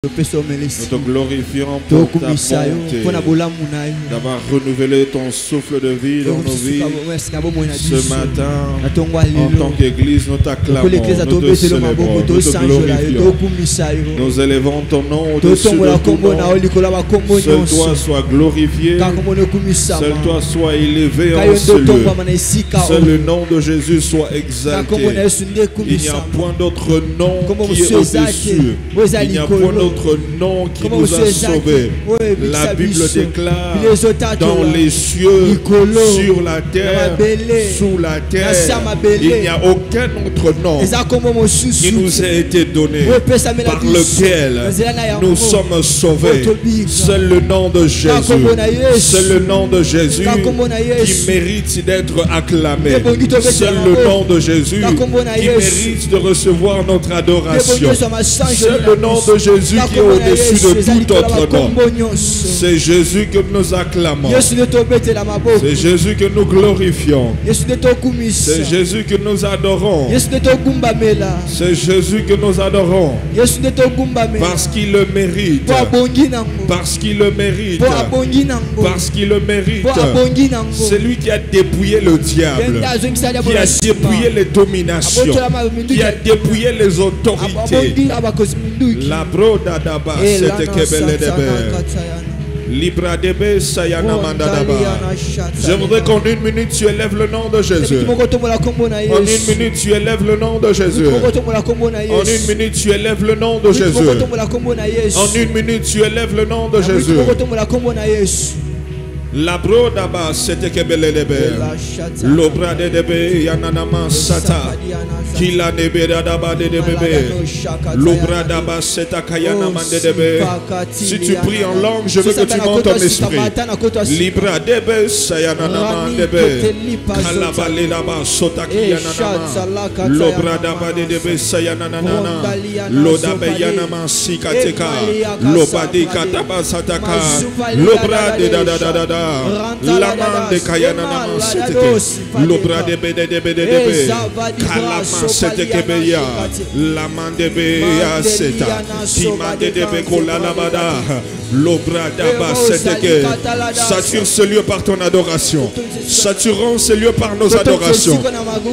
Nous te glorifions pour ta bonté, d'avoir renouvelé ton souffle de vie dans nos vies. Ce matin, en tant qu'Église, nous t'acclamons, nous te célébrons, nous te glorifions. Nous élevons ton nom au-dessus de tout nom. Seul toi soit glorifié, seul toi soit élevé en ce lieu. Seul le nom de Jésus soit exalté. Il n'y a point d'autre nom qui est au-dessus. Il n'y a point d'autre nom qui nous a sauvés. La Bible déclare dans les cieux, sur la terre, sous la terre, il n'y a aucun autre nom qui nous a été donné par lequel nous sommes sauvés. Seul le nom de Jésus, seul le nom de Jésus qui mérite d'être acclamé. Seul le nom de Jésus qui mérite de recevoir notre adoration. Seul le nom de Jésus qui est au-dessus de tout autre nom. C'est Jésus que nous acclamons. C'est Jésus que nous glorifions. C'est Jésus que nous adorons. C'est Jésus que nous adorons. Parce qu'il le mérite. Parce qu'il le mérite. Parce qu'il le mérite. C'est lui qui a dépouillé le diable, qui a dépouillé les dominations, qui a dépouillé les autorités. La broda daba, c'était kebele debe. Libra debe sayana mandadaba. Je voudrais qu'en une minute tu élèves le nom de Jésus. En une minute tu élèves le nom de Jésus. En une minute tu élèves le nom de Jésus. En une minute tu élèves le nom de Jésus. La brodaba c'était kebelelebe. Lobra de debe yananama sata. Kila nebe daba de debe. Lobra daba seta kayana mande debe. Si tu pries en langue, je veux que tu montes ton esprit. Libra debe sayananama debe. Kalabale daba sota kiyananama. Lobra daba de debe sayananana. Lodabe yanama sikateka. Lobadi kataba sataka. Lobra de da. La main de Kayana Naman, l'obra de Bede, Kalama Setekebeya, la main de Beya Seta, Tima de Bekola Labada, l'obra d'Aba Seteke. Sature ce lieu par ton adoration. Saturons ce lieu par nos adorations.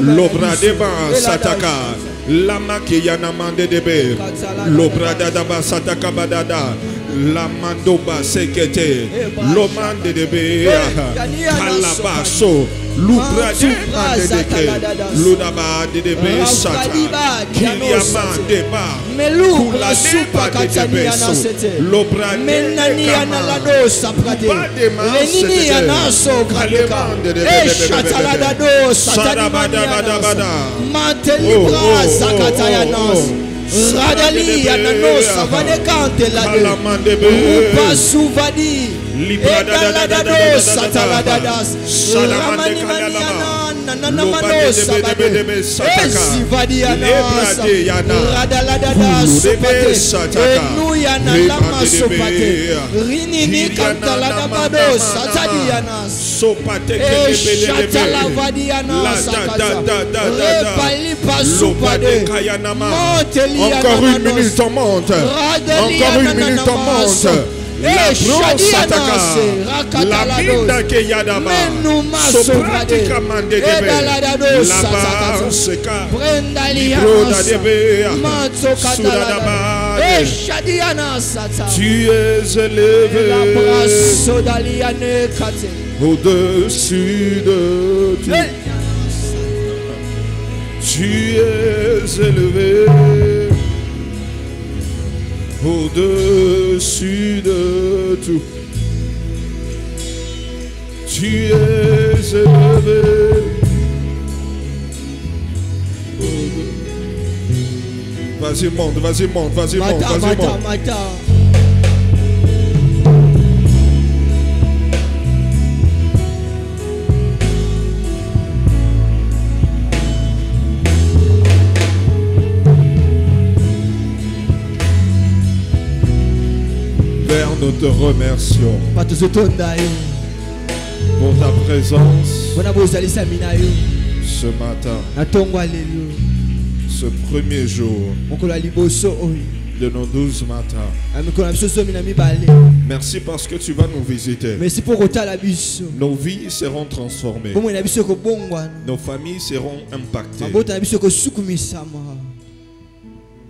L'obra d'Eba Sataka. Lama Kiyana Mande Debe, l'obra d'Aba Sataka Badada. La mandoba sekete, l'omande de béa, calabasso, l'oubra de mandeke, l'odaba de bé sata, kiliama deba, kula deba de beso, l'obra de kama, uba de manse, kalemande de bebe, sarabada, Mantelibra zakatayanas. Radali anano savane kante la de Upa suvadi Edaladado sataladadas Ramani maniana Nanamano sabade Esivadi anas Radaladadas Supate Enuyana lama supate Rinini kantaladabado satadianas Sopate Eshatalavadi anas Repalipa supade Moteli. Encore une minute, on monte. Encore une minute, on monte. La brosataka, la binda ke yadaba, sopratika mande debe, la ba seka, libroda debe, sudadaba. Tu es élevé au-dessus de tout. Tu es élevé au-dessus de tout. Tu es élevé. Vas-y, monte, vas-y, monte, vas-y, monte, vas-y, monte. Nous te remercions pour ta présence ce matin, ce premier jour de nos 12 matins. Merci parce que tu vas nous visiter. Nos vies seront transformées. Nos familles seront impactées.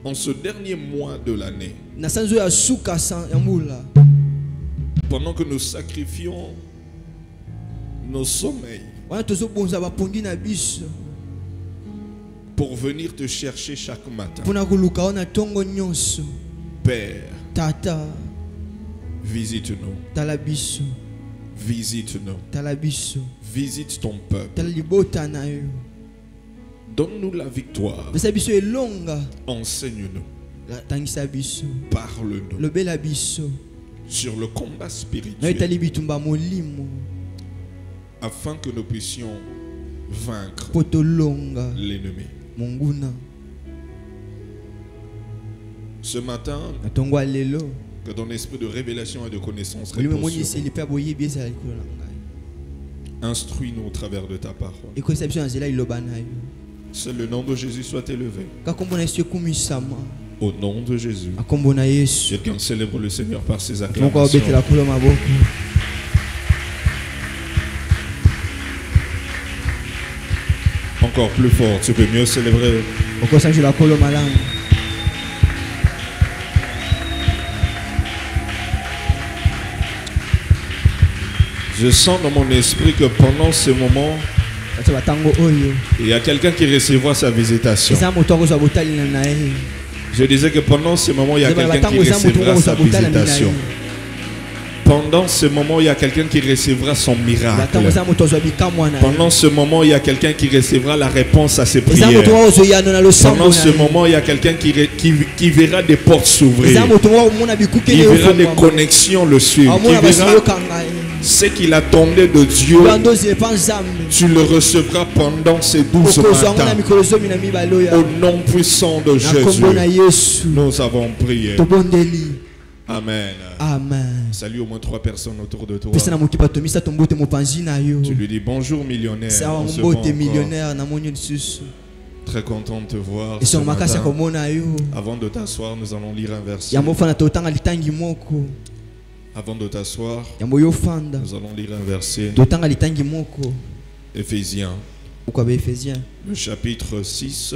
En ce dernier mois de l'année, pendant que nous sacrifions nos sommeils pour venir te chercher chaque matin, Père, visite-nous. Visite-nous. Visite ton peuple. Donne-nous la victoire. Enseigne-nous. Parle-nous sur le combat spirituel afin que nous puissions vaincre l'ennemi. Ce matin, que ton esprit de révélation et de connaissance repose sur nous. Instruis-nous au travers de ta parole. Seul le nom de Jésus soit élevé. Au nom de Jésus. Quelqu'un célèbre le Seigneur par ses acclamations. Encore plus fort, tu peux mieux célébrer. Je sens dans mon esprit que pendant ce moment, il y a quelqu'un qui recevra sa visitation. Je disais que pendant ce moment, il y a quelqu'un qui recevra sa visitation. Pendant ce moment, il y a quelqu'un qui recevra son miracle. Pendant ce moment, il y a quelqu'un qui recevra la réponse à ses prières. Pendant ce moment, il y a quelqu'un qui verra des portes s'ouvrir. Qui verra des connexions le suivre. Qui verra ce qu'il attendait de Dieu. Tu le recevras pendant ces 12 matins. Au nom puissant de Jésus, nous avons prié. Amen. Amen. Salut au moins 3 personnes autour de toi. Tu lui dis bonjour millionnaire. Très content de te voir ce matin. Avant de t'asseoir, nous allons lire un verset. Avant de t'asseoir, nous allons lire un verset. Éphésiens. Le chapitre 6,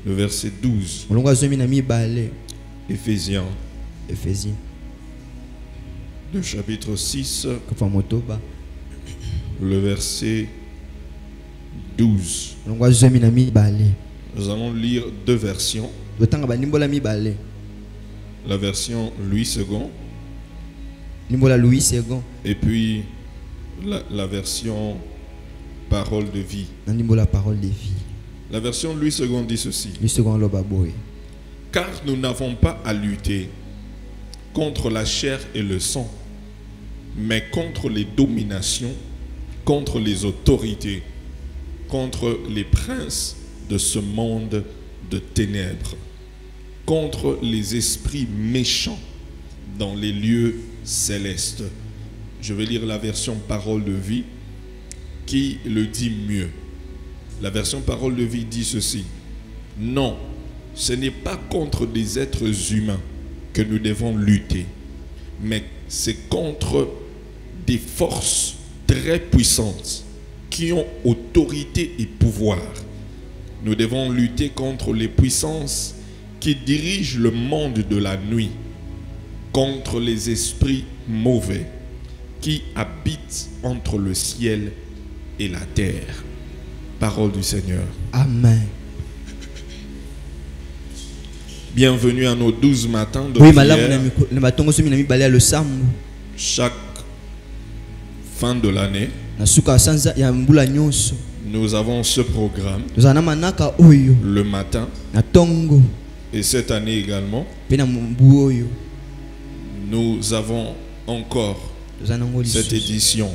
le verset 12. Éphésiens. Le chapitre 6, le verset 12. Nous allons lire 2 versions. La version Louis II. Et puis la version Parole de vie. La version Louis II dit ceci. Car nous n'avons pas à lutter contre la chair et le sang, mais contre les dominations, contre les autorités, contre les princes de ce monde de ténèbres, contre les esprits méchants dans les lieux célestes. Je vais lire la version Parole de vie qui le dit mieux. La version Parole de vie dit ceci. Non, ce n'est pas contre des êtres humains que nous devons lutter, mais c'est contre des forces très puissantes qui ont autorité et pouvoir. Nous devons lutter contre les puissances qui dirigent le monde de la nuit, contre les esprits mauvais qui habitent entre le ciel et la terre. Parole du Seigneur. Amen. Bienvenue à nos 12 matins de prière. Chaque fin de l'année, nous avons ce programme le matin. Et cette année également, nous avons encore cette édition.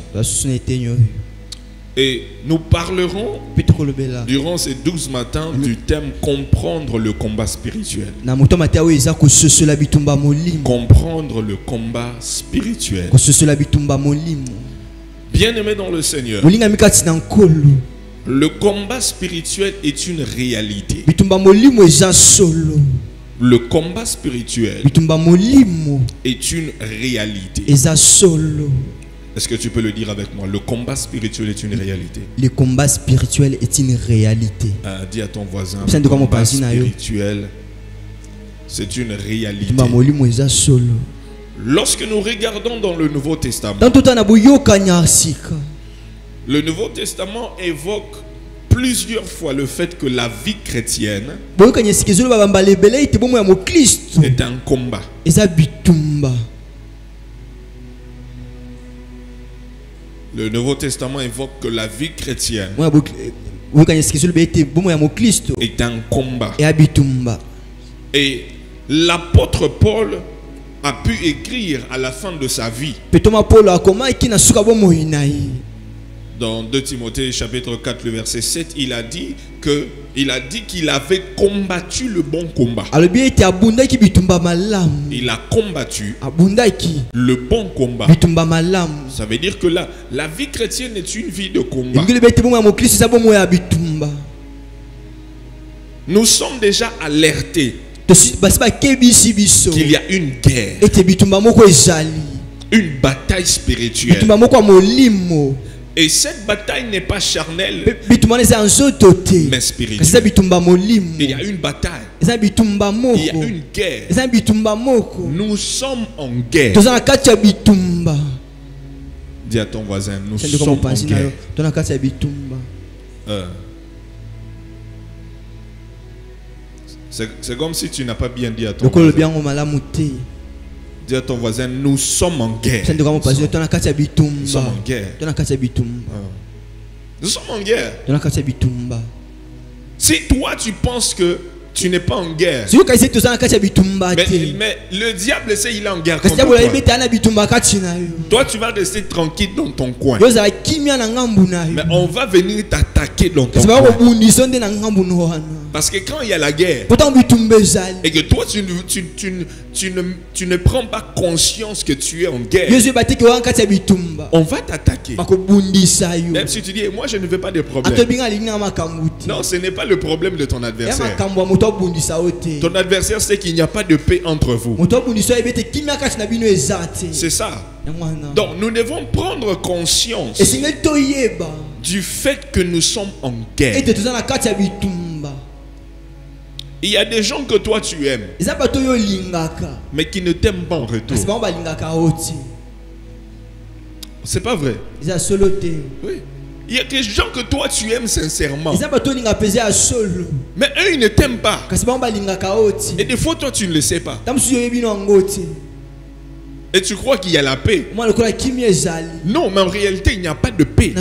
Et nous parlerons durant ces 12 matins du thème comprendre le combat spirituel. Comprendre le combat spirituel. Bien-aimé dans le Seigneur, le combat spirituel est une réalité. Le combat spirituel est une réalité. Est-ce que tu peux le dire avec moi? Le combat spirituel est une réalité. Le combat spirituel est une réalité. Dis à ton voisin, le combat spirituel, c'est une réalité. Lorsque nous regardons dans le Nouveau Testament, le Nouveau Testament évoque plusieurs fois le fait que la vie chrétienne est un combat. Le Nouveau Testament évoque que la vie chrétienne est un combat. Et l'apôtre Paul a pu écrire à la fin de sa vie. Dans 2 Timothée chapitre 4 le verset 7, il a dit qu'il avait combattu le bon combat. Il a combattu le bon combat. Ça veut dire que là, la vie chrétienne est une vie de combat. Nous sommes déjà alertés qu'il y a une guerre, une bataille spirituelle. Et cette bataille n'est pas charnelle, mais spirituelle. Il y a une bataille. Il y a une guerre. Nous sommes en guerre. Dis à ton voisin, nous sommes en guerre. C'est comme si tu n'as pas bien dit à ton voisin. Dis à ton voisin, nous sommes en guerre. Nous sommes en guerre. Nous sommes en guerre. Si toi tu penses que tu n'es pas en guerre, mais le diable sait qu'il est en guerre contre toi. Toi tu vas rester tranquille dans ton coin, mais on va venir t'attaquer dans ton coin. Parce que quand il y a la guerre et que toi tu ne prends pas conscience que tu es en guerre, on va t'attaquer. Même si tu dis moi je ne veux pas de problème. Non, ce n'est pas le problème de ton adversaire. Ton adversaire sait qu'il n'y a pas de paix entre vous. C'est ça. Donc nous devons prendre conscience du fait que nous sommes en guerre. Il y a des gens que toi tu aimes, mais qui ne t'aiment pas en retour. C'est pas vrai? Oui. Il y a des gens que toi tu aimes sincèrement, mais eux ils ne t'aiment pas. Et des fois toi tu ne le sais pas. Et tu crois qu'il y a la paix. Non, mais en réalité il n'y a pas de paix.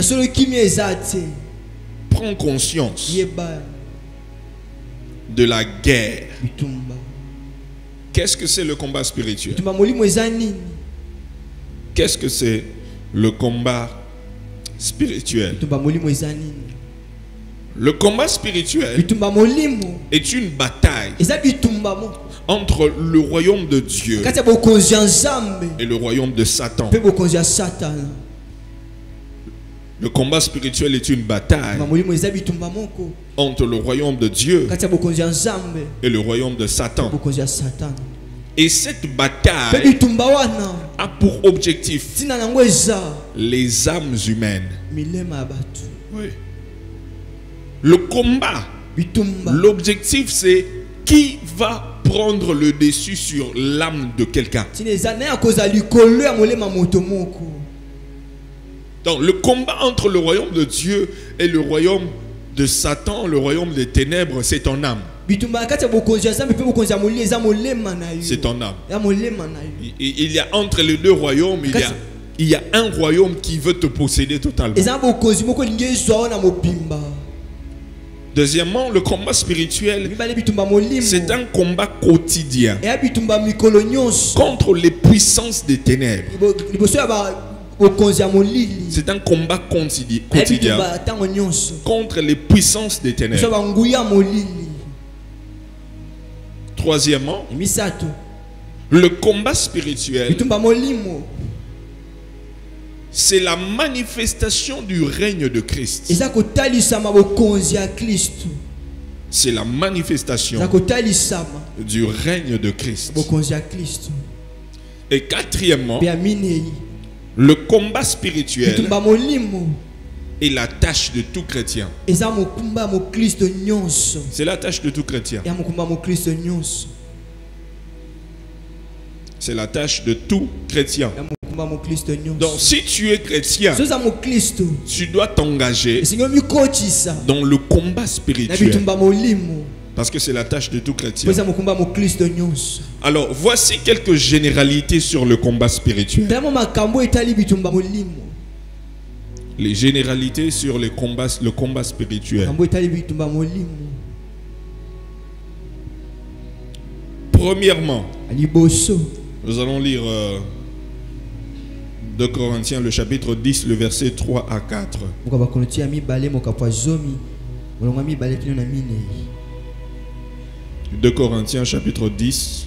Prends conscience de la guerre. Qu'est-ce que c'est le combat spirituel? Qu'est-ce que c'est le combat spirituel? Le combat spirituel est une bataille entre le royaume de Dieu et le royaume de Satan. Le combat spirituel est une bataille entre le royaume de Dieu et le royaume de Satan. Et cette bataille a pour objectif les âmes humaines. Oui. Le combat, l'objectif c'est qui va prendre le dessus sur l'âme de quelqu'un. Donc le combat entre le royaume de Dieu et le royaume de Satan, le royaume des ténèbres, c'est ton âme. C'est ton âme. Il y a entre les deux royaumes, il y a un royaume qui veut te posséder totalement. Deuxièmement, le combat spirituel, c'est un combat quotidien contre les puissances des ténèbres. C'est un combat quotidien contre les puissances des ténèbres. Troisièmement, le combat spirituel, c'est la manifestation du règne de Christ. c'est la manifestation du règne de Christ. Et quatrièmement, le combat spirituel est la tâche de tout chrétien. C'est la tâche de tout chrétien. C'est la tâche de tout chrétien. Donc si tu es chrétien, tu dois t'engager dans le combat spirituel. Parce que c'est la tâche de tout chrétien. Alors voici quelques généralités sur le combat spirituel. Les généralités sur le combat spirituel. Premièrement, nous allons lire 2 Corinthiens, le chapitre 10, le verset 3 à 4. 2 Corinthiens, chapitre 10,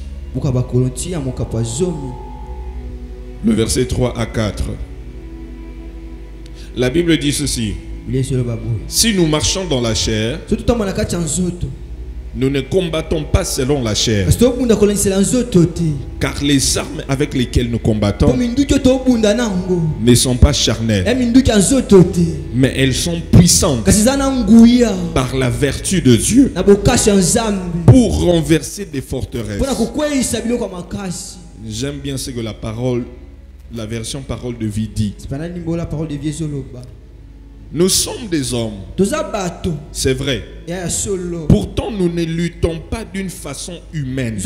le verset 3 à 4. La Bible dit ceci: si nous marchons dans la chair, nous ne combattons pas selon la chair, car les armes avec lesquelles nous combattons ne sont pas charnelles, mais elles sont puissantes par la vertu de Dieu pour renverser des forteresses. J'aime bien ce que la version parole de vie dit. Nous sommes des hommes, c'est vrai. Pourtant, nous ne luttons pas d'une façon humaine.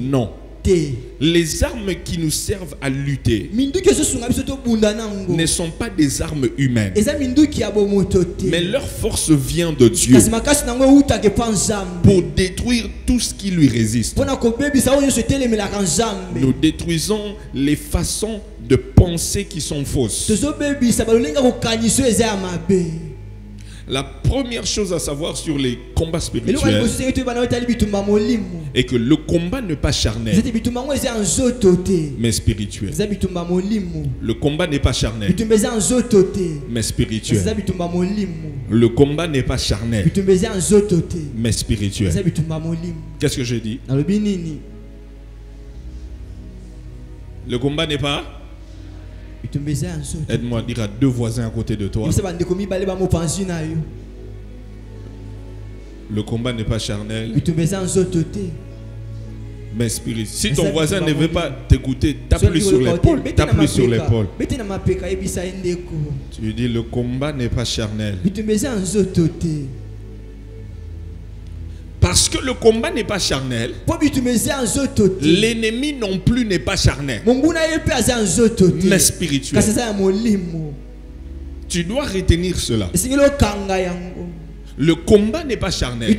Non. Les armes qui nous servent à lutter ne sont pas des armes humaines, mais leur force vient de Dieu pour détruire tout ce qui lui résiste. Nous détruisons les façons de penser qui sont fausses. La première chose à savoir sur les combats spirituels est que le combat n'est pas charnel, mais spirituel. Le combat n'est pas charnel, mais spirituel. Le combat n'est pas charnel, mais spirituel. Qu'est-ce que je dis? Le combat n'est pas... Aide-moi à dire à 2 voisins à côté de toi: le combat n'est pas charnel, mais spirituel. Si ton voisin ne veut pas t'écouter, tape-lui sur l'épaule. Tape-lui sur l'épaule. Tu lui dis: le combat n'est pas charnel. Parce que le combat n'est pas charnel, l'ennemi non plus n'est pas charnel, mais spirituel. Tu dois retenir cela. Le combat n'est pas charnel,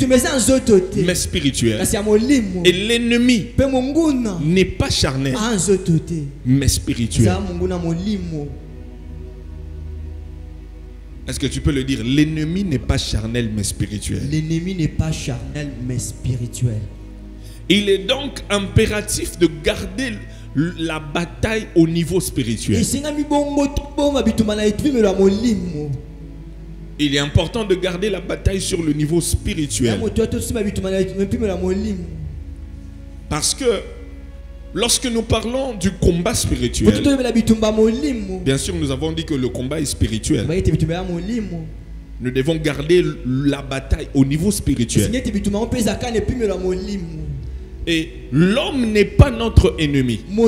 mais spirituel. Et l'ennemi n'est pas charnel, mais spirituel. Est-ce que tu peux le dire? L'ennemi n'est pas charnel mais spirituel. L'ennemi n'est pas charnel mais spirituel. Il est donc impératif de garder la bataille au niveau spirituel. Il est important de garder la bataille sur le niveau spirituel. Parce que lorsque nous parlons du combat spirituel, bien sûr nous avons dit que le combat est spirituel. Nous devons garder la bataille au niveau spirituel. Et l'homme n'est pas notre ennemi, dans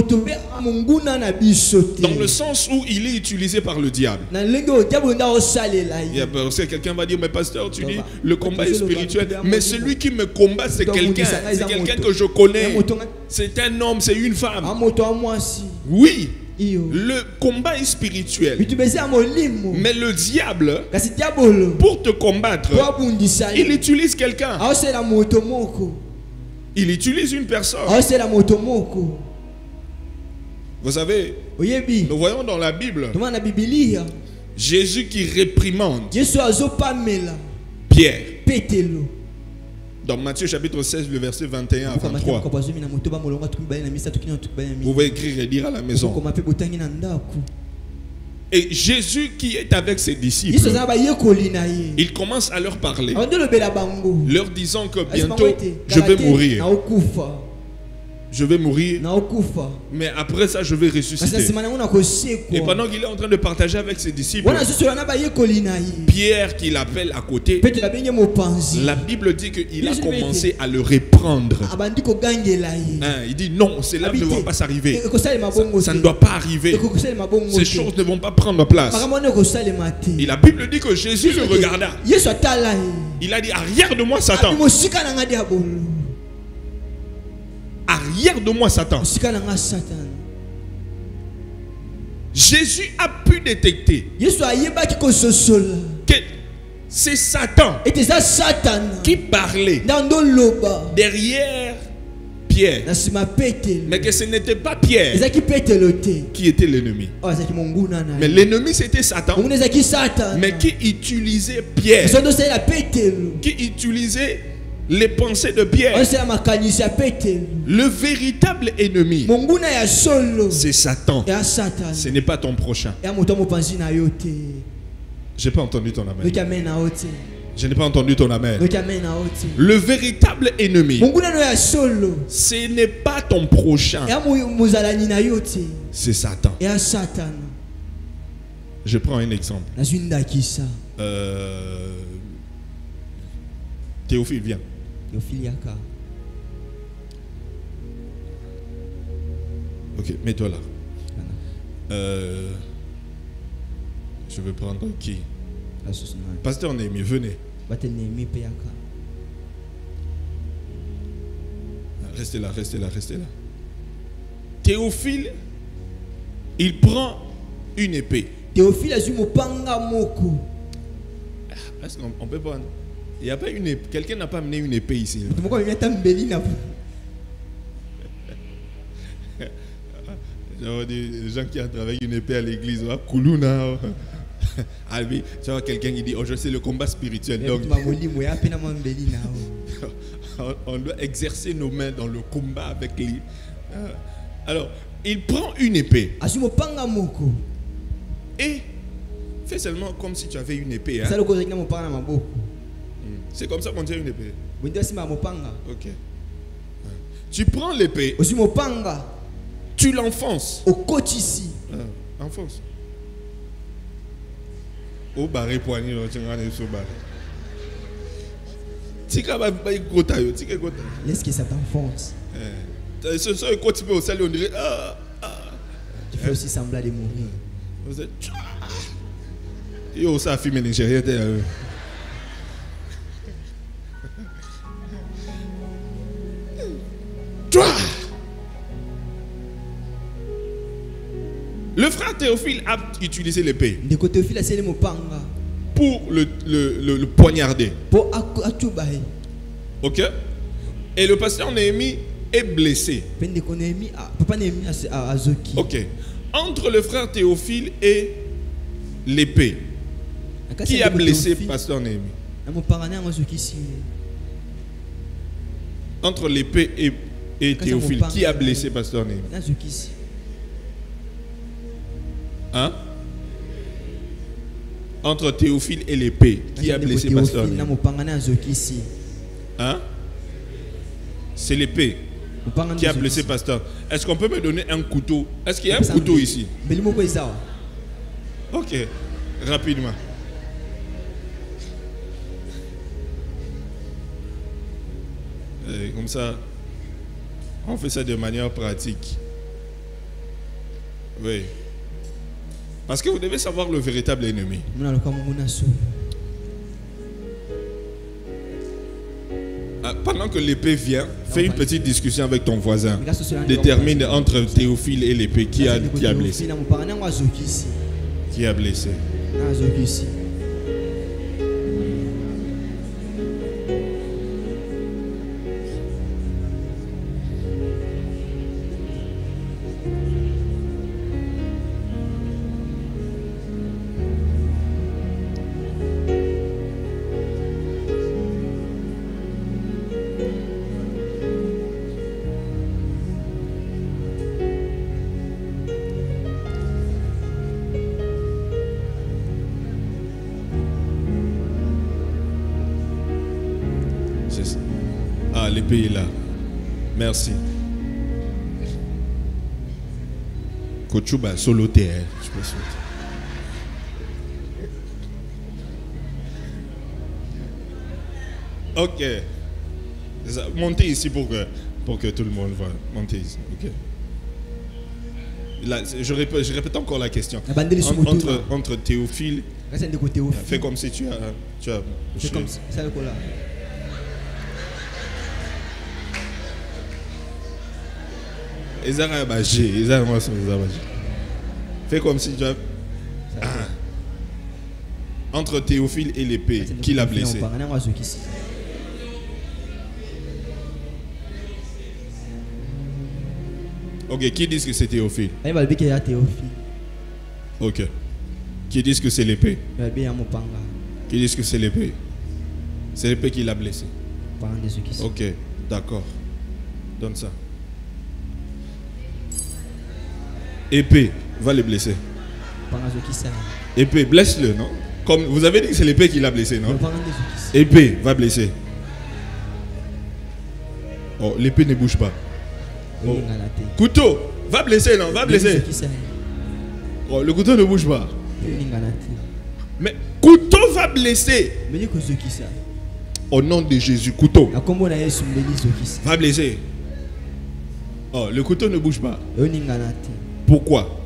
le sens où il est utilisé par le diable. Parce que quelqu'un va dire: mais pasteur, tu dis le combat est spirituel, mais celui qui me combat c'est quelqu'un que je connais, c'est un homme, c'est une femme. Oui, le combat est spirituel, mais le diable, pour te combattre, il utilise quelqu'un. Il utilise une personne. Vous savez, nous voyons dans la Bible Jésus qui réprimande Pierre. Dans Matthieu chapitre 16, le verset 21 à 23. Vous pouvez écrire et dire à la maison. Et Jésus qui est avec ses disciples, il commence à leur parler, leur disant que bientôt je vais mourir. Je vais mourir, mais après ça je vais ressusciter. Et pendant qu'il est en train de partager avec ses disciples, Pierre qui l'appelle à côté, la Bible dit qu'il a commencé à le reprendre. Il dit non, cela ne va pas s'arriver. Ça ne doit pas arriver. Ces choses ne vont pas prendre place. Et la Bible dit que Jésus le regarda. Il a dit arrière de moi Satan. Arrière de moi Satan. Jésus a pu détecter que c'est Satan qui parlait derrière Pierre, mais que ce n'était pas Pierre qui était l'ennemi. Mais l'ennemi c'était Satan, mais qui utilisait Pierre, qui utilisait les pensées de Pierre. Le véritable ennemi, c'est Satan. Ce n'est pas ton prochain. Je n'ai pas entendu ton amen. Je n'ai pas entendu ton amen. Le véritable ennemi, ce n'est pas ton prochain. C'est Satan. Je prends un exemple. Théophile, viens. Ok, mets-toi là. Je vais prendre qui? Pasteur Némi, venez. Restez là, restez là, restez là. Théophile, il prend une épée. Est-ce qu'on peut prendre? Il n'y a pas une épée. Quelqu'un n'a pas amené une épée ici. Les gens qui entrent avec une épée à l'église, Koulouna. Ah oui, tu vois quelqu'un qui dit oh je sais le combat spirituel, donc on doit exercer nos mains dans le combat avec lui. Alors il prend une épée et fais seulement comme si tu avais une épée, hein? C'est comme ça qu'on tient une épée. Ok. Tu prends l'épée, tu l'enfonces. Enfonce. Au barré poignet, tu vas aller sur barré. Laisse que ça t'enfonce. Ce sont les côtés au salon, on dirait tu fais aussi semblant de mourir. Vous êtes yo ça filme Nigeria. Le frère Théophile a utilisé l'épée pour le poignarder. Ok. Et le pasteur Néhémie est blessé. Ok. Entre le frère Théophile et l'épée, qui a blessé pasteur Néhémie? Entre l'épée et Théophile, qui a blessé pasteur Néhémie? Hein? Entre Théophile et l'épée, qui a blessé pasteur Néhémie? Hein? C'est l'épée qui a blessé pasteur. Est-ce qu'on peut me donner un couteau? Est-ce qu'il y a un couteau ici? Ok, rapidement. Et comme ça, on fait ça de manière pratique. Oui. Parce que vous devez savoir le véritable ennemi. Pendant que l'épée vient, fais une petite discussion avec ton voisin. Détermine entre Théophile et l'épée qui a blessé. Qui a blessé. l'épée est là. Merci. Kochuba, solo terre. Je peux sauter. Ok. Montez ici pour que tout le monde voit. Montez ici. Ok. Là, je répète encore la question. Entre Théophile, fais comme si tu as fais comme ça. Fais comme si tu as. Entre Théophile et l'épée, qui l'a blessé? Ok, qui dit que c'est Théophile? Ok. Qui dit que c'est l'épée? Qui dit que c'est l'épée? C'est l'épée qui l'a blessé. Ok, d'accord. Donne ça. Épée, va le blesser. Épée, blesse-le, non? Comme vous avez dit que c'est l'épée qui l'a blessé, non? Épée, va blesser. Oh, l'épée ne bouge pas. Oh. Couteau, va blesser, non? Va blesser. Oh, le couteau ne bouge pas. Mais couteau va blesser. Au nom de Jésus, couteau. Va blesser. Oh, le couteau ne bouge pas. Pourquoi?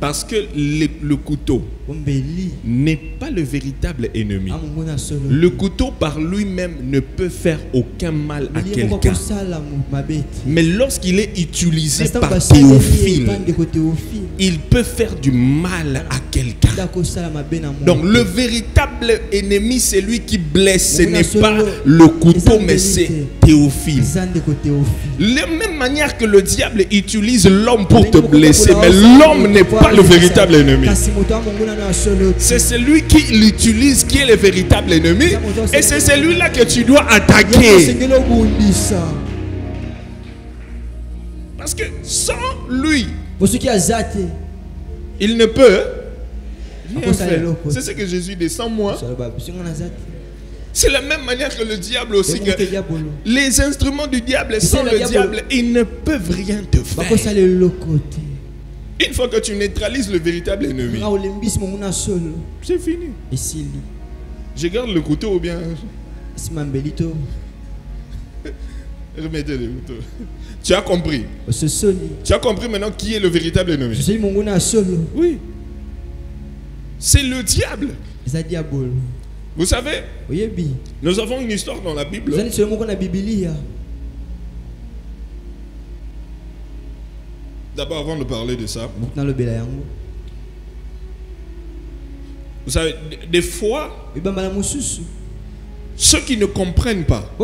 Parce que le couteau n'est pas le véritable ennemi. Le couteau par lui-même ne peut faire aucun mal à quelqu'un. Mais lorsqu'il est utilisé par Théophile, il peut faire du mal à quelqu'un. Donc le véritable ennemi, c'est lui qui blesse. Ce n'est pas le couteau, mais c'est Théophile. De la même manière que le diable utilise l'homme pour te blesser, mais l'homme n'est pas le véritable ennemi. C'est celui qui l'utilise qui est le véritable ennemi, et c'est celui-là que tu dois attaquer. Parce que sans lui, il ne peut rien faire. C'est ce que Jésus dit, sans moi. C'est la même manière que le diable aussi. Que les instruments du diable, sans le diable, ils ne peuvent rien te faire. Une fois que tu neutralises le véritable ennemi, c'est fini. Je garde le couteau ou bien remettez le couteau. Tu as compris? Tu as compris maintenant qui est le véritable ennemi? Oui. C'est le diable. Vous savez, nous avons une histoire dans la Bible. D'abord, avant de parler de ça, vous savez, des fois, ceux qui ne comprennent pas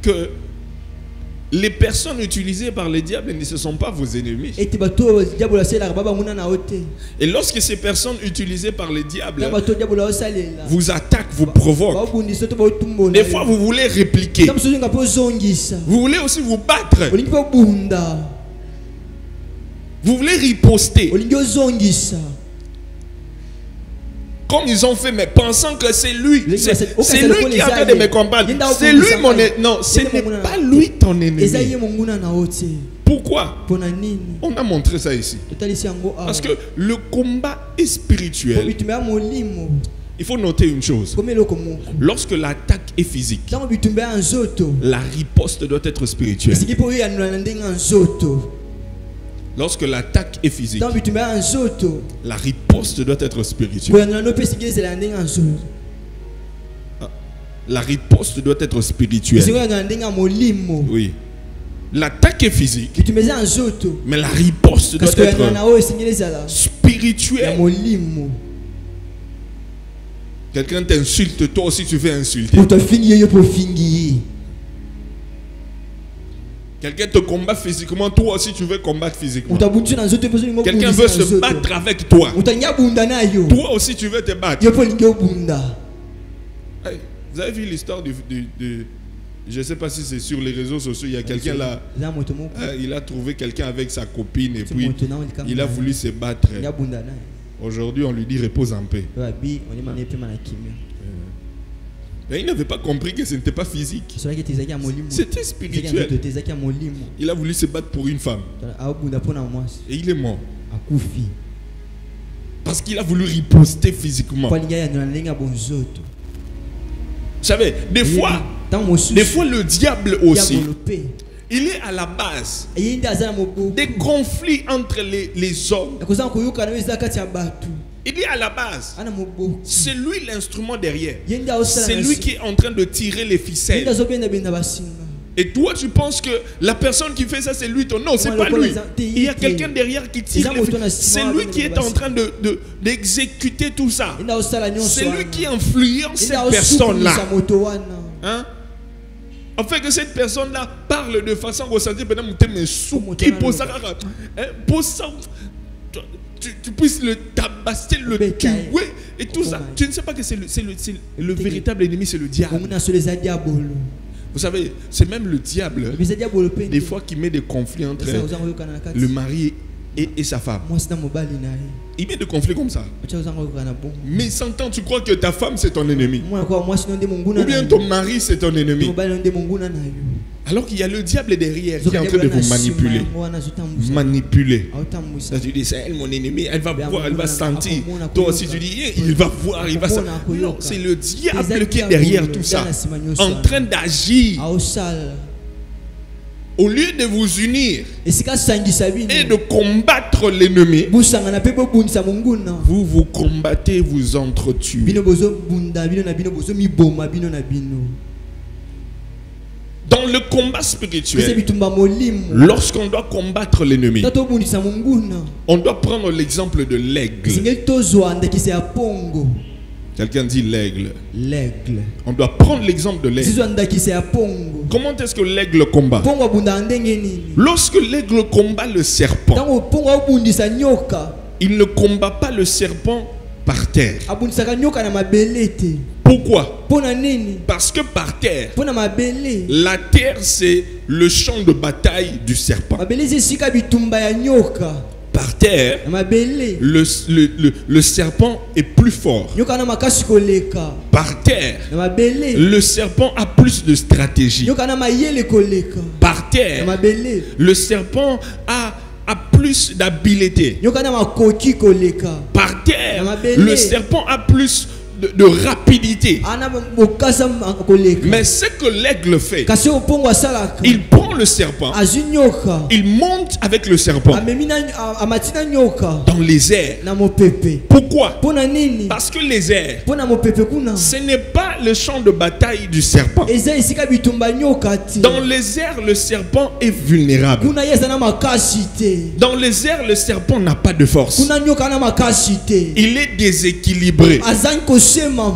que les personnes utilisées par le diable ne sont pas vos ennemis. Et lorsque ces personnes utilisées par le diable vous attaquent, vous provoquent, des fois vous voulez répliquer, vous voulez aussi vous battre, vous voulez riposter comme ils ont fait, mais pensant que c'est lui, c'est lui qui est en train de me combattre. C'est lui mon ennemi. Non, ce n'est pas lui ton ennemi. Pourquoi? On a montré ça ici. Parce que le combat est spirituel. Il faut noter une chose. Lorsque l'attaque est physique, la riposte doit être spirituelle. Lorsque l'attaque est physique, la riposte doit être spirituelle. La riposte doit être spirituelle. Oui. L'attaque est physique, mais la riposte doit être spirituelle. Quelqu'un t'insulte, toi aussi tu veux insulter. Quelqu'un te combat physiquement, toi aussi tu veux combattre physiquement. Quelqu'un veut se battre avec toi. Toi aussi tu veux te battre. Hey, vous avez vu l'histoire de je ne sais pas si c'est sur les réseaux sociaux, il y a quelqu'un là, il a trouvé quelqu'un avec sa copine et puis il a voulu se battre. Aujourd'hui on lui dit repose en paix. Mais il n'avait pas compris que ce n'était pas physique. C'était spirituel. Il a voulu se battre pour une femme. Et il est mort. Parce qu'il a voulu riposter physiquement. Vous savez, des fois le diable aussi, il est à la base des conflits entre les hommes. Il est à la base. C'est lui l'instrument derrière. C'est lui qui est en train de tirer les ficelles. Et toi, tu penses que la personne qui fait ça, c'est lui. Non, c'est pas lui. Il y a quelqu'un derrière qui tire les ficelles. C'est lui qui est en train d'exécuter tout ça. C'est lui qui influence cette personne-là. Hein? En fait, que cette personne-là parle de façon ressentie. Tu puisses le tabasser, le tuer et tout ça. Tu ne sais pas que c'est le véritable ennemi, c'est le diable. Vous savez, c'est même le diable, des fois, qui met des conflits entre le mari et sa femme. Il met des conflits comme ça. Mais sans temps, tu crois que ta femme c'est ton ennemi. Ou bien ton mari c'est ton ennemi. Alors qu'il y a le diable derrière qui est en train de vous manipuler. Manipuler. Tu dis, c'est elle mon ennemi, elle va voir, elle va sentir. Toi aussi tu dis, il va voir, il va sentir. Non, c'est le diable qui est derrière tout ça, en train d'agir. Au lieu de vous unir et de combattre l'ennemi, vous vous combattez, vous entretuez. Dans le combat spirituel, lorsqu'on doit combattre l'ennemi, on doit prendre l'exemple de l'aigle. Quelqu'un dit l'aigle. L'aigle. On doit prendre l'exemple de l'aigle. Comment est-ce que l'aigle combat? Lorsque l'aigle combat le serpent, il ne combat pas le serpent par terre. Pourquoi? Parce que par terre, la terre c'est le champ de bataille du serpent. Par terre, le serpent est plus fort. Par terre, le serpent a plus de stratégie. Par terre, le serpent a plus d'habileté. Par terre, le serpent a plus de rapidité. Mais ce que l'aigle fait, il prend le serpent, il monte avec le serpent dans les airs. Pourquoi? Parce que les airs, ce n'est pas le champ de bataille du serpent. Dans les airs, le serpent est vulnérable. Dans les airs, le serpent n'a pas de force. Il est déséquilibré.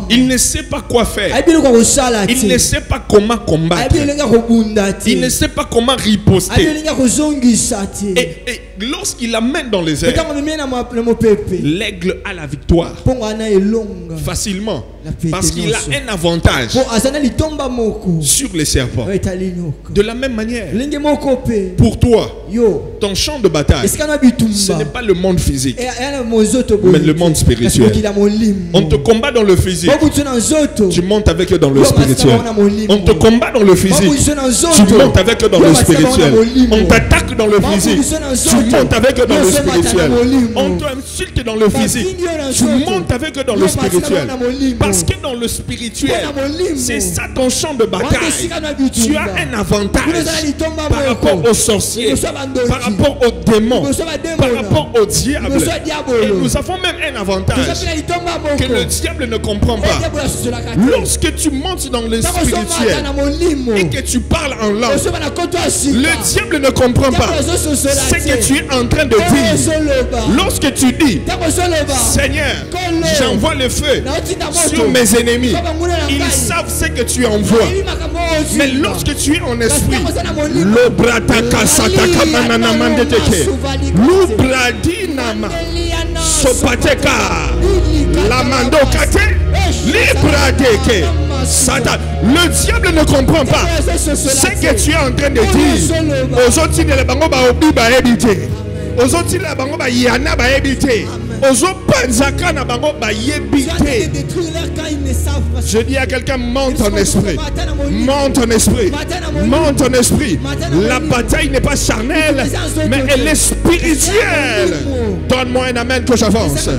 Il ne sait pas quoi faire. Il ne sait pas comment combattre. Il ne sait pas comment riposter. Et lorsqu'il amène dans les airs, l'aigle a la victoire facilement. Parce qu'il a un avantage sur les serpents. De la même manière, pour toi, ton champ de bataille, ce n'est pas le monde physique, mais le monde spirituel. On te combat dans le physique, tu montes avec eux dans le spirituel. On te combat dans le physique, tu montes avec eux dans le spirituel. On t'attaque dans le physique, tu montes avec eux dans le spirituel. On t'insulte dans le physique, tu montes avec eux dans le spirituel. Parce que dans le spirituel, c'est ça ton champ de bataille. Tu as un avantage par rapport aux sorciers, par rapport aux démons, par rapport au diable. Et nous avons même un avantage que le diable ne comprend pas. Lorsque tu montes dans le spirituel et que tu parles en langue, le diable ne comprend pas ce que tu es en train de dire. Lorsque tu dis, Seigneur, j'envoie le feu sur mes ennemis, ils savent ce que tu envoies. Mais lorsque tu es en esprit, le diable ne comprend pas ce que tu es en train de dire. Aux autres, les bango ba obi ba ebité. Aux autres, les bango ba yana ba ebité. Je dis à quelqu'un, monte en esprit. Monte en esprit. Monte en esprit. La bataille n'est pas charnelle, mais elle est spirituelle. Donne-moi un amen que j'avance.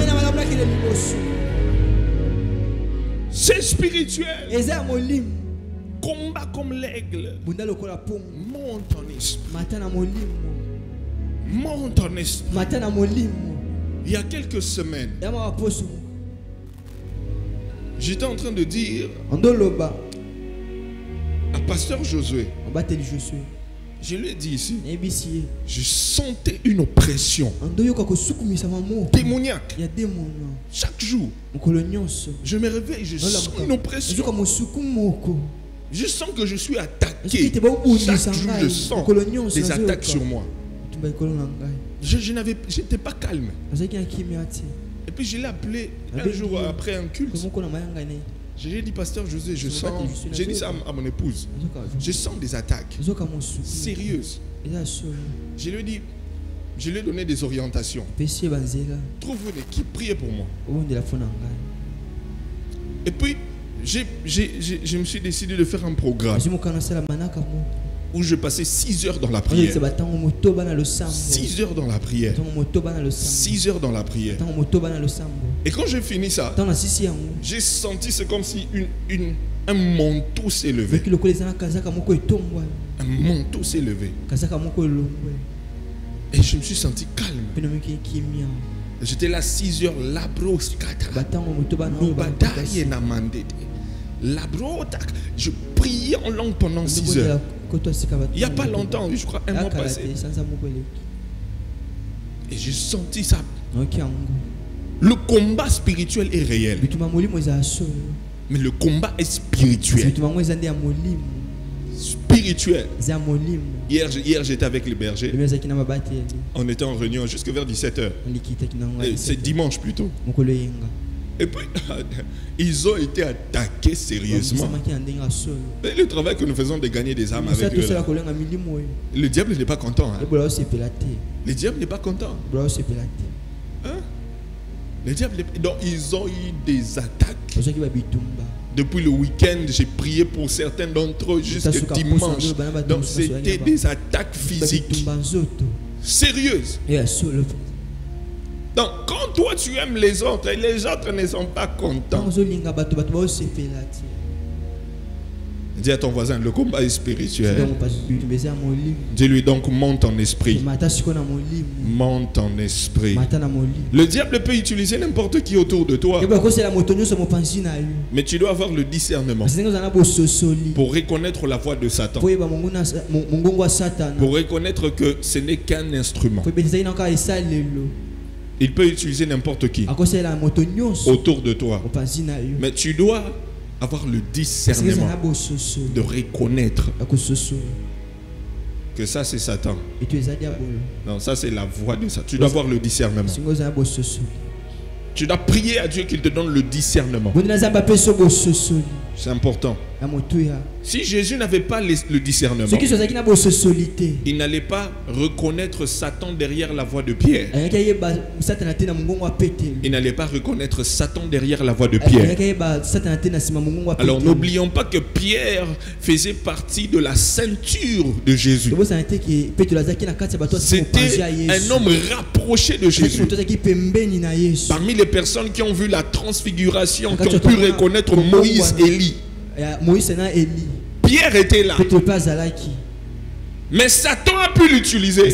C'est spirituel. Combat comme l'aigle. Monte en esprit. Monte en esprit. Il y a quelques semaines, j'étais en train de dire à pasteur Josué, je lui ai dit ici, je sentais une oppression démoniaque. Chaque jour, je me réveille, je sens une oppression. Je sens que je suis attaqué. Chaque jour, je sens des attaques sur moi. Je n'étais pas calme. Et puis je l'ai appelé un jour après un culte. Je lui ai dit, pasteur José, je sens. J'ai dit ça à mon épouse. Je sens des attaques sérieuses. Je lui ai dit, je lui ai donné des orientations. Trouve une équipe, priez pour moi. Et puis, je me suis décidé de faire un programme où je passais 6 heures dans la prière. 6 heures dans la prière. 6 heures dans la prière. Et quand j'ai fini ça, j'ai senti, c'est comme si un manteau s'est levé. Un manteau s'est levé. Et je me suis senti calme. J'étais là 6 heures, je priais en langue pendant 6 heures. Il n'y a pas longtemps, je crois, un mois passé. Et j'ai senti ça. Le combat spirituel est réel. Mais le combat est spirituel. Spirituel. Hier j'étais avec les bergers. On était en réunion jusque vers 17h. C'est dimanche plutôt. Et puis, ils ont été attaqués sérieusement. Et le travail que nous faisons de gagner des âmes avec eux, là, le diable n'est pas content. Hein? Le diable n'est pas content. Hein? Le diable donc, ils ont eu des attaques. Depuis le week-end, j'ai prié pour certains d'entre eux jusqu'à dimanche. Donc, c'était des attaques physiques sérieuses. Donc, quand toi tu aimes les autres et les autres ne sont pas contents, dis à ton voisin, le combat est spirituel. Dis-lui donc, monte en esprit. Monte en esprit. Le diable peut utiliser n'importe qui autour de toi. Mais tu dois avoir le discernement pour reconnaître la voix de Satan. Pour reconnaître que ce n'est qu'un instrument. Il peut utiliser n'importe qui autour de toi. Mais tu dois avoir le discernement de reconnaître que ça c'est Satan. Non, ça c'est la voix de Satan. Tu dois avoir le discernement. Tu dois prier à Dieu qu'il te donne le discernement. C'est important. Si Jésus n'avait pas le discernement, il n'allait pas reconnaître Satan derrière la voix de Pierre. Il n'allait pas reconnaître Satan derrière la voix de Pierre. Alors n'oublions pas que Pierre faisait partie de la ceinture de Jésus. C'était un homme rapproché de Jésus. Parmi les personnes qui ont vu la transfiguration, qui ont pu reconnaître Moïse et Élie, Pierre était là. Mais Satan a pu l'utiliser.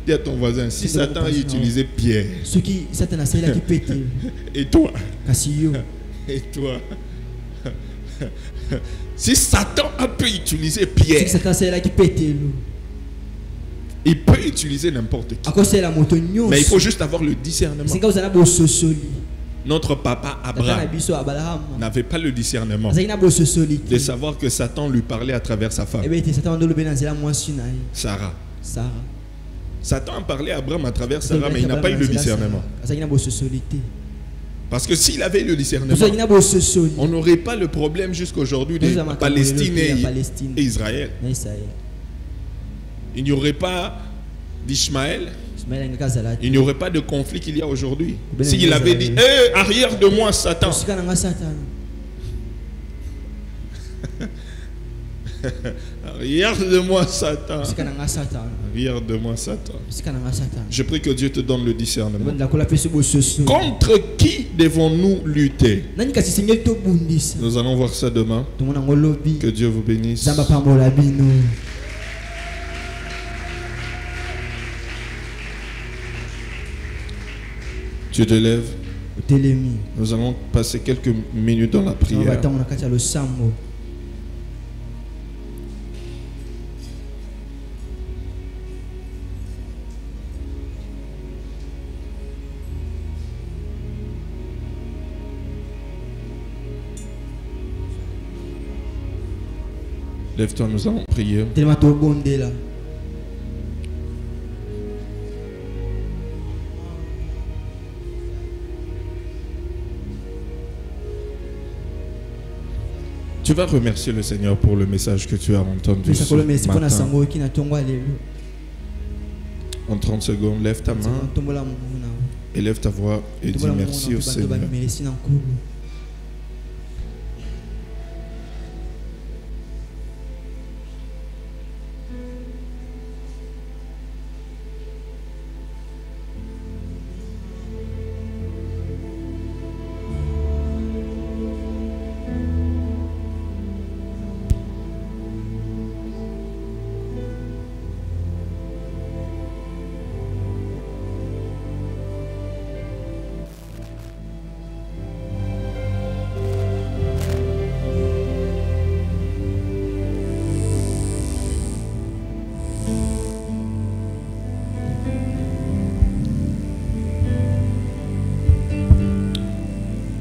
Dis à ton voisin, si Satan a utilisé Pierre, et toi, et toi, si Satan a pu utiliser Pierre, il peut utiliser n'importe qui. Mais il faut juste avoir le discernement. Notre papa Abraham n'avait pas le discernement de savoir que Satan lui parlait à travers sa femme, Sarah. Satan a parlé à Abraham à travers Sarah, mais il n'a pas eu le discernement. Parce que s'il avait eu le discernement, on n'aurait pas le problème jusqu'aujourd'hui de Palestine et Israël. Il n'y aurait pas d'Ishmaël il n'y aurait pas de conflit qu'il y a aujourd'hui. S'il avait dit, hey, arrière de moi, Satan. Arrière de moi, Satan. Arrière de moi, Satan. Je prie que Dieu te donne le discernement. Contre qui devons-nous lutter? Nous allons voir ça demain. Que Dieu vous bénisse. Tu te lèves. Nous allons passer quelques minutes dans la prière. Lève-toi, nous allons prier. Tu vas remercier le Seigneur pour le message que tu as entendu ce matin. En 30 secondes, lève ta main, élève ta voix et dis merci au Seigneur.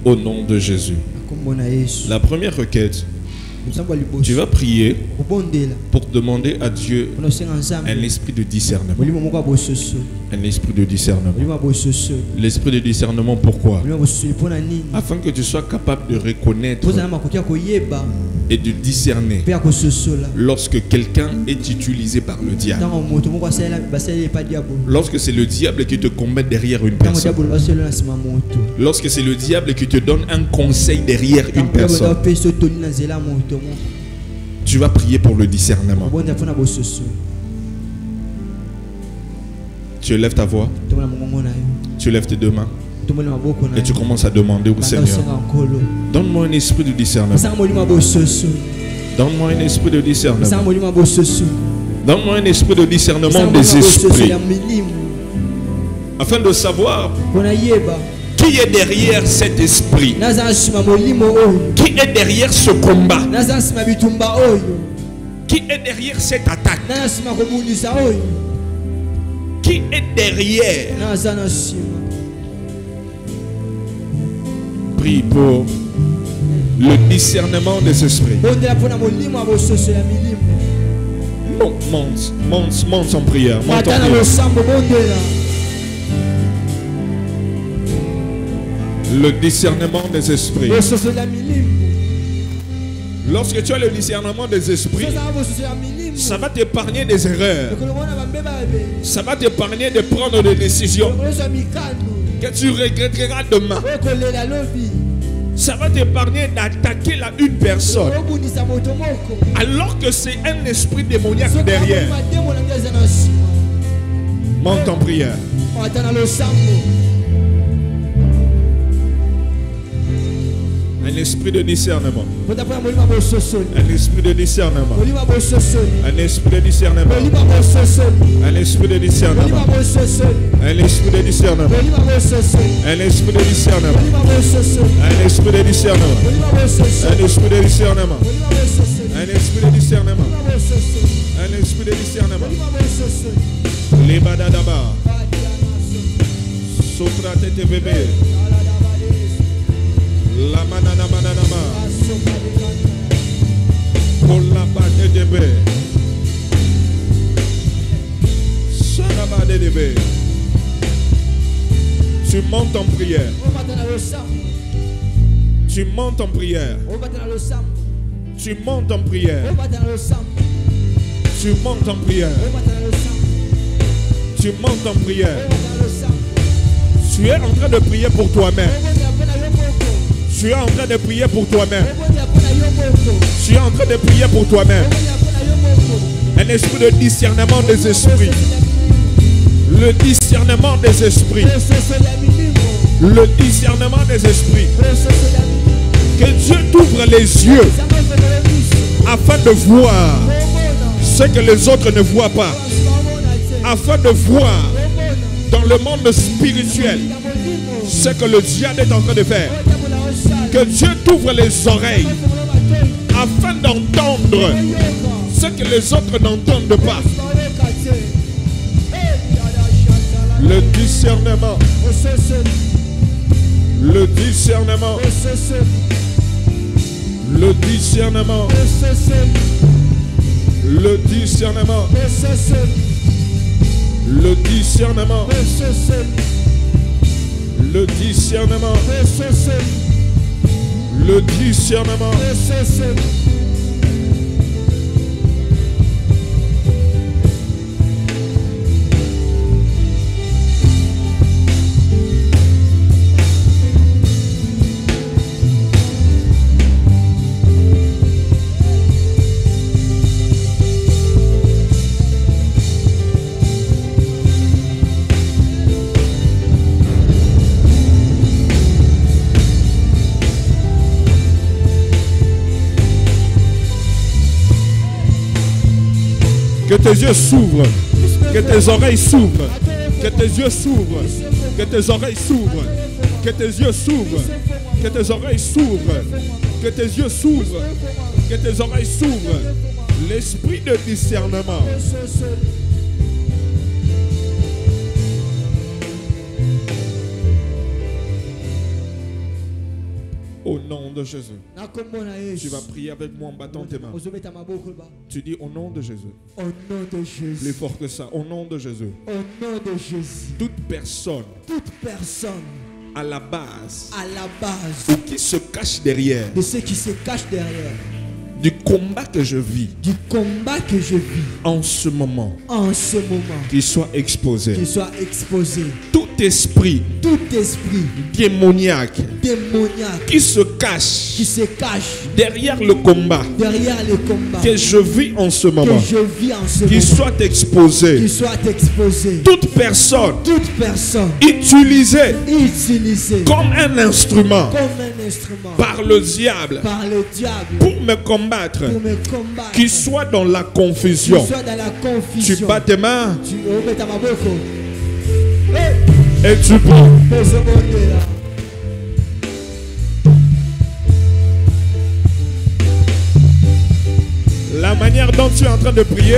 Au nom de Jésus. La première requête, tu vas prier pour demander à Dieu un esprit de discernement. Un esprit de discernement. L'esprit de discernement, pourquoi? Afin que tu sois capable de reconnaître et de discerner lorsque quelqu'un est utilisé par le diable. Lorsque c'est le diable qui te combat derrière une personne. Lorsque c'est le diable qui te donne un conseil derrière une personne. Tu vas prier pour le discernement. Tu lèves ta voix. Tu lèves tes deux mains. Et tu commences à demander au Seigneur, donne-moi un esprit de discernement. Donne-moi un esprit de discernement. Donne-moi un esprit de discernement des esprits. Afin de savoir qui est derrière cet esprit. Qui est derrière ce combat. Qui est derrière cette attaque. Qui est derrière. Prie pour le discernement des esprits. Monte en prière. Monte en prière. Le discernement des esprits. Lorsque tu as le discernement des esprits, ça va t'épargner des erreurs. Ça va t'épargner de prendre des décisions que tu regretteras demain. Ça va t'épargner d'attaquer une personne alors que c'est un esprit démoniaque derrière. Monte en prière. Un esprit de discernement. Un esprit de discernement. Un esprit de discernement. Un esprit de discernement. Un esprit de discernement. Un esprit de discernement. Un esprit de discernement. Un esprit de discernement. Un esprit de discernement. Un esprit de discernement. Les badadaba. Sopra tete bébé. La manana mananama. Pour la bande de bé. Saraba de bé. Tu montes en prière. Tu montes en prière. Tu montes en prière. Tu montes en prière. Tu montes en prière. Tu es en train de prier pour toi-même. Tu es en train de prier pour toi-même. Tu es en train de prier pour toi-même. Un esprit de discernement des esprits. Le discernement des esprits. Le discernement des esprits. Que Dieu t'ouvre les yeux afin de voir ce que les autres ne voient pas. Afin de voir dans le monde spirituel ce que le diable est en train de faire. Que Dieu t'ouvre les oreilles afin d'entendre ce que les autres n'entendent pas. Le discernement. Le discernement. Le discernement. Le discernement. Le discernement. Le discernement. Le discernement. Que tes yeux s'ouvrent, que tes oreilles s'ouvrent, que tes yeux s'ouvrent, que tes oreilles s'ouvrent, que tes yeux s'ouvrent, que tes oreilles s'ouvrent, que tes yeux s'ouvrent, que tes oreilles s'ouvrent. L'esprit de discernement. Au nom de Jésus. Tu vas prier avec moi en battant tes mains. Tu dis au nom de Jésus. Au nom de Jésus. Plus fort que ça. Au nom de Jésus. Au nom de Jésus. Toute personne à la base ou qui se cache derrière, de ceux qui se cachent derrière, du combat que je vis, en ce moment, qu'il soit exposé, tout esprit démoniaque qui se cache derrière le combat que je vis en ce moment, qu'il soit exposé. Toute personne utilisée comme un instrument par le diable pour me combattre, qu'il soit dans la confusion. Tu bats tes mains et tu pries. La manière dont tu es en train de prier,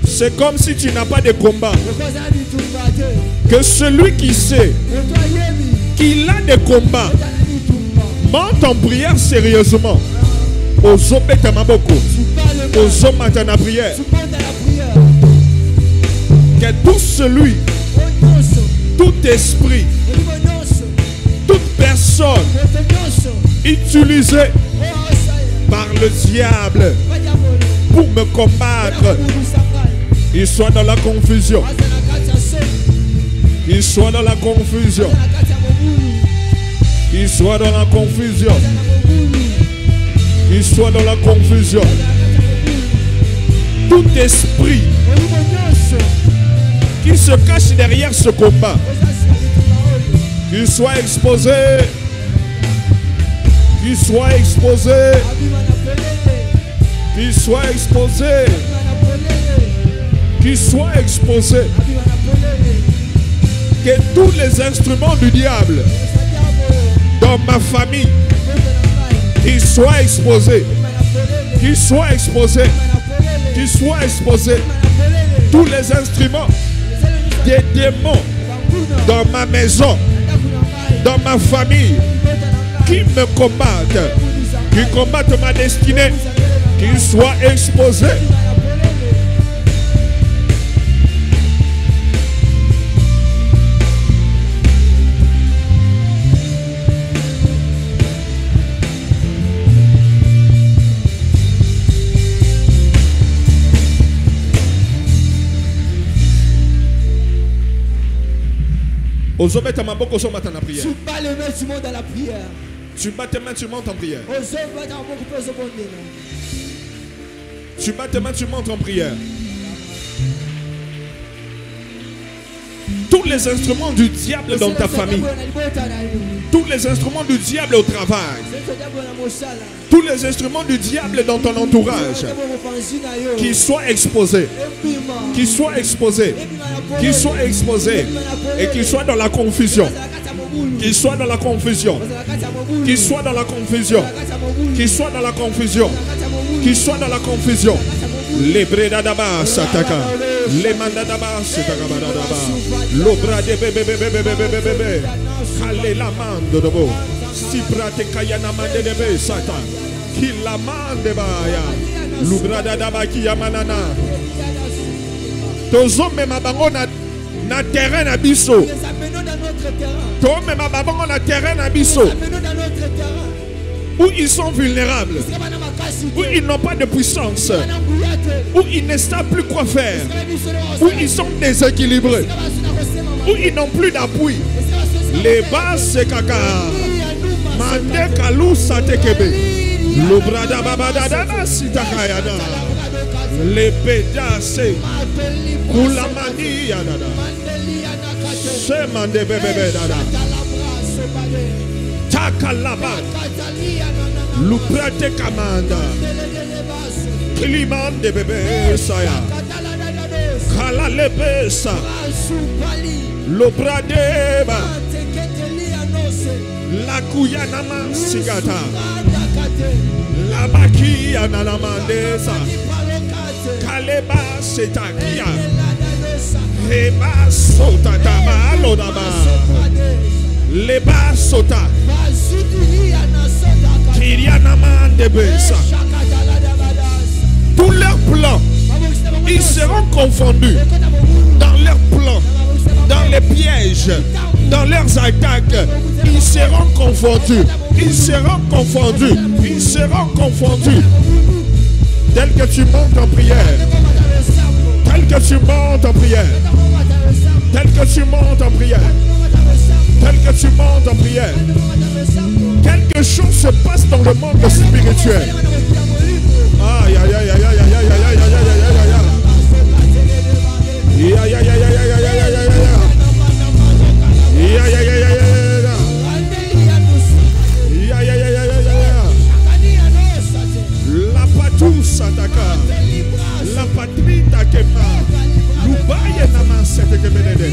c'est comme si tu n'as pas de combat. Que celui qui sait qu'il a des combats monte en prière sérieusement. Ozobeta maboko, ozomata na prière. Que tout celui, tout esprit, toute personne utilisée par le diable pour me combattre, il soit dans la confusion. Il soit dans la confusion. Il soit dans la confusion. Il soit dans la confusion. Tout esprit qui se cache derrière ce combat, qu'il soit exposé. Qu'il soit exposé. Qu'il soit exposé. Qu'il soit exposé. Que tous les instruments du diable dans ma famille, qu'ils soient exposés. Qu'ils soient exposés. Qu'ils soient exposés. Tous les instruments des démons dans ma maison, dans ma famille, qui me combattent, qui combattent ma destinée, qu'ils soient exposés. Tu bats les mains, tu montes dans la prière. Tu bats tes mains, tu montes en prière. Tu bats tes mains, tu montes en prière. Tous les instruments du diable dans ta famille, tous les instruments du diable au travail, tous les instruments du diable dans ton entourage, qu'ils soient exposés, qu'ils soient exposés, qu'ils soient exposés et qu'ils soient dans la confusion, qu'ils soient dans la confusion, qu'ils soient dans la confusion, qu'ils soient dans la confusion, qu'ils soient dans la confusion. Les bredadaba sataka, les mandadaba sataka, l'obra de bébé bébé bébé bébé bébé, kale la mande de beau, si prate kayana mande de bébé sata, qui la mande baya, l'obra dadaba qui yamanana. Tozo me mabango na terrain na biso. To me mabango na terrain na biso. Où ils sont vulnérables, où ils n'ont pas de puissance, où ils ne savent plus quoi faire, où ils sont déséquilibrés, où ils n'ont plus d'appui. Les bases kaka, mande kalou satekebe, l'obrada babadada sitakayada, les pédasses, koulamani yadada, se mande bébé dada. Takalaba Luprate Kamanda Kliman de bébé Saya Kalalebesa Lopradeba La Kuyanama Sigata La Bakia Nanamandesa Kaleba Setakia Heba Sotatama Lodaba Les Basota tous leurs plans, ils seront confondus dans leurs plans, dans les pièges, dans leurs attaques. Ils seront confondus, ils seront confondus, ils seront confondus. Tel que tu montes en prière, tel que tu montes en prière, tel que tu montes en prière, tel que tu montes en prière. Quelque chose se passe dans le monde spirituel. Aïe aïe aïe aïe aïe aïe aïe aïe aïe aïe aïe aïe la patou sataka, la patrie takema, l'ubaye namasete kebede,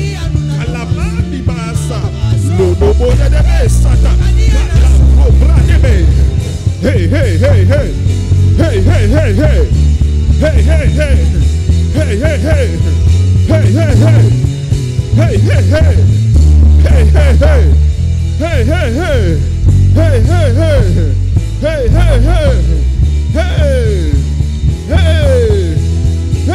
alamandi basa, l'odobo de sata. Hey, hey, hey, hey. Hey, hey, hey, hey. Hey, hey, hey. Hey, hey, hey. Hey, hey, hey. Hey, hey, hey. Hey, hey, hey. Hey, hey, hey. Hey, hey, hey. Hey, hey, hey. Hey. Hey. Hey. Hey. Hey.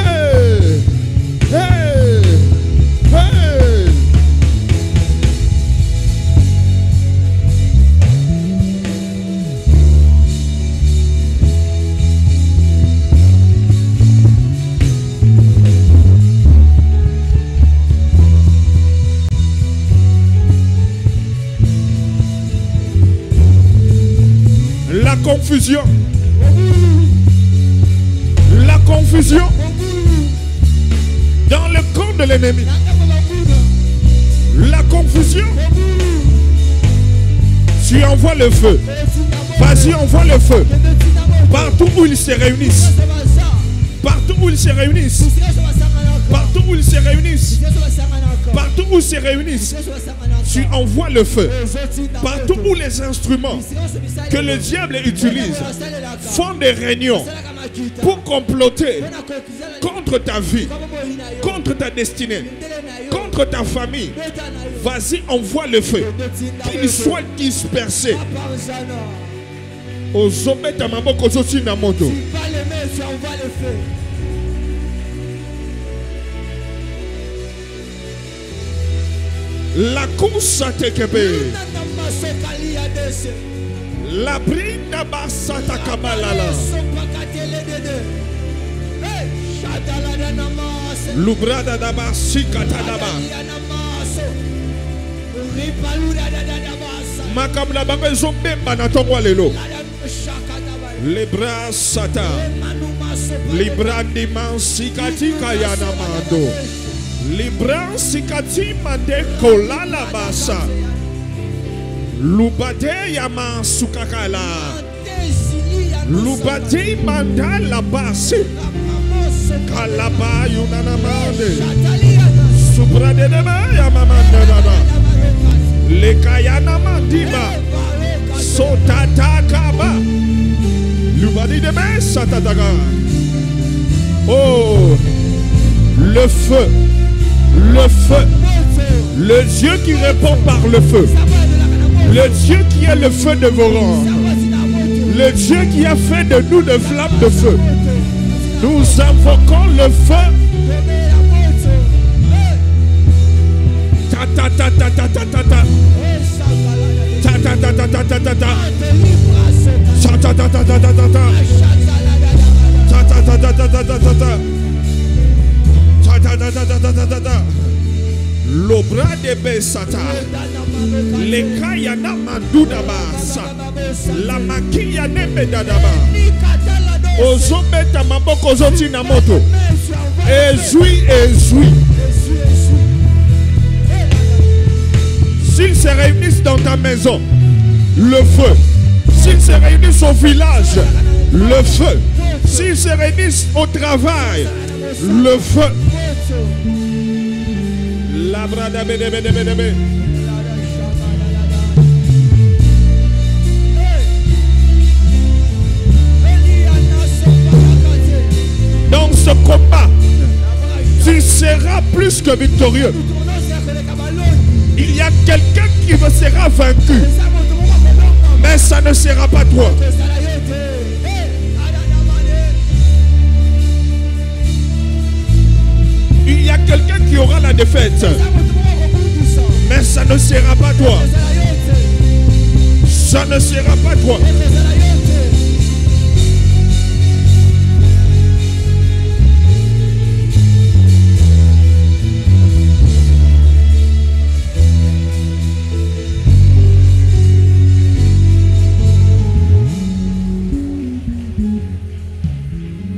La confusion. La confusion dans le camp de l'ennemi. La confusion. Tu envoies le feu. Vas-y, envoie le feu. Partout où ils se réunissent. Partout où ils se réunissent. Partout où ils se réunissent. Partout où ils se réunissent. Tu envoies le feu. Partout où les instruments que le diable utilise font des réunions pour comploter contre ta vie, contre ta destinée, contre ta famille. Vas-y, envoie le feu. Qu'ils soient dispersés. La course à Tekebe. La brinde basata kabalala. Lubrada daba sikata daba. Makabla bango zombemba na tongo lelo. Libra sata. Libra dimansi katika yana mando. Libra sikati mande kolala basa. Lubade yama sukakala. Lubade mandala base. Kalaba yunana mande. Subrade dema yama mandada. Lekayana mandiba. Sotata kaba. Lubade dema satataga. Oh, le feu. Le feu, le Dieu qui répond par le feu, le Dieu qui est le feu dévorant, le Dieu qui a fait de nous des flammes de feu. Nous invoquons le feu. Ta ta ta ta ta ta ta ta. Ta ta ta ta ta ta ta ta. Ta ta ta ta ta ta ta ta. Ta ta ta ta ta ta ta ta. L'obra de Besata, le Kayana Manduda Basa, la Makia Nebedadaba, Ozobeta Maboko Zotina Moto, Ezui, Ezui. S'ils se réunissent dans ta maison, le feu. S'ils se réunissent au village, le feu. S'ils se réunissent au travail, le feu. La brada bede bede bede bede. Dans ce combat, tu seras plus que victorieux. Il y a quelqu'un qui sera vaincu, mais ça ne sera pas toi. Il y a quelqu'un qui aura la défaite, mais ça ne sera pas toi. Ça ne sera pas toi.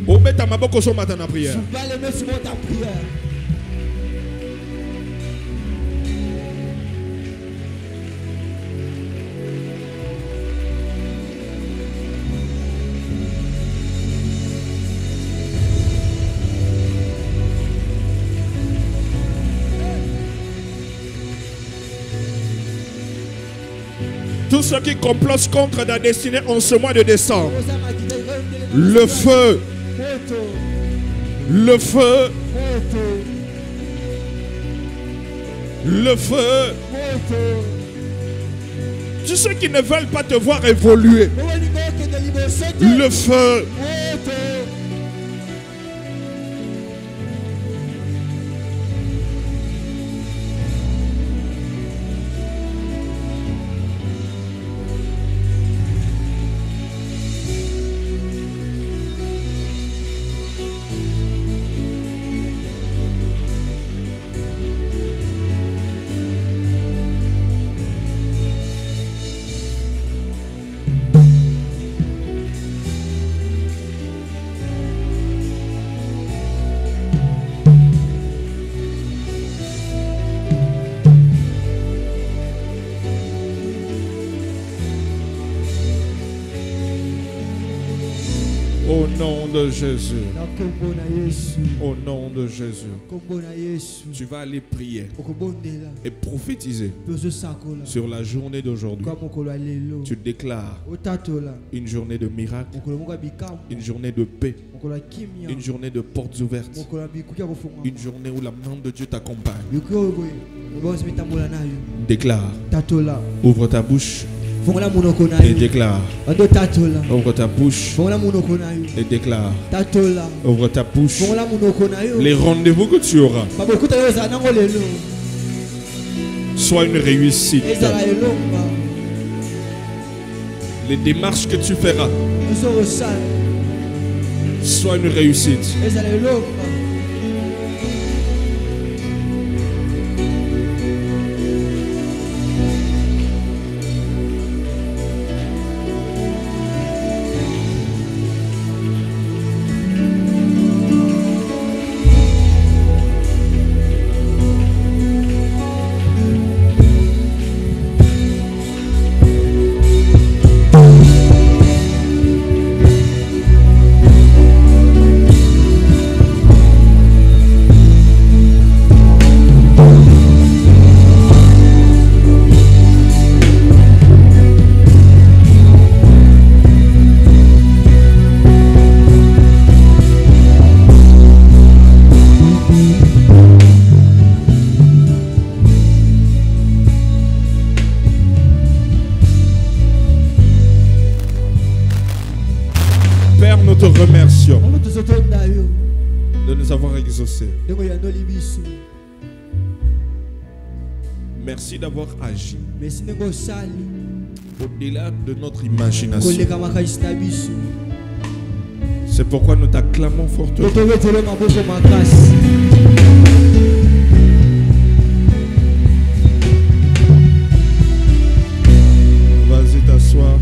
Obeta maboko so matin en prière. Tous ceux qui complotent contre ta destinée en ce mois de décembre, le feu, le feu, le feu. Tous ceux qui ne veulent pas te voir évoluer, le feu. Au nom de Jésus. Au nom de Jésus. Tu vas aller prier et prophétiser sur la journée d'aujourd'hui. Tu déclares une journée de miracle, une journée de paix, une journée de portes ouvertes, une journée où la main de Dieu t'accompagne. Déclare. Ouvre ta bouche. Et déclare. Ouvre ta bouche. Et déclare. Ouvre ta bouche. Les rendez-vous que tu auras soient une réussite. Les démarches que tu feras soient une réussite. de nous avoir exaucés. Merci d'avoir agi au-delà de notre imagination. C'est pourquoi nous t'acclamons fortement. Vas-y t'asseoir.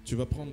Tu vas prendre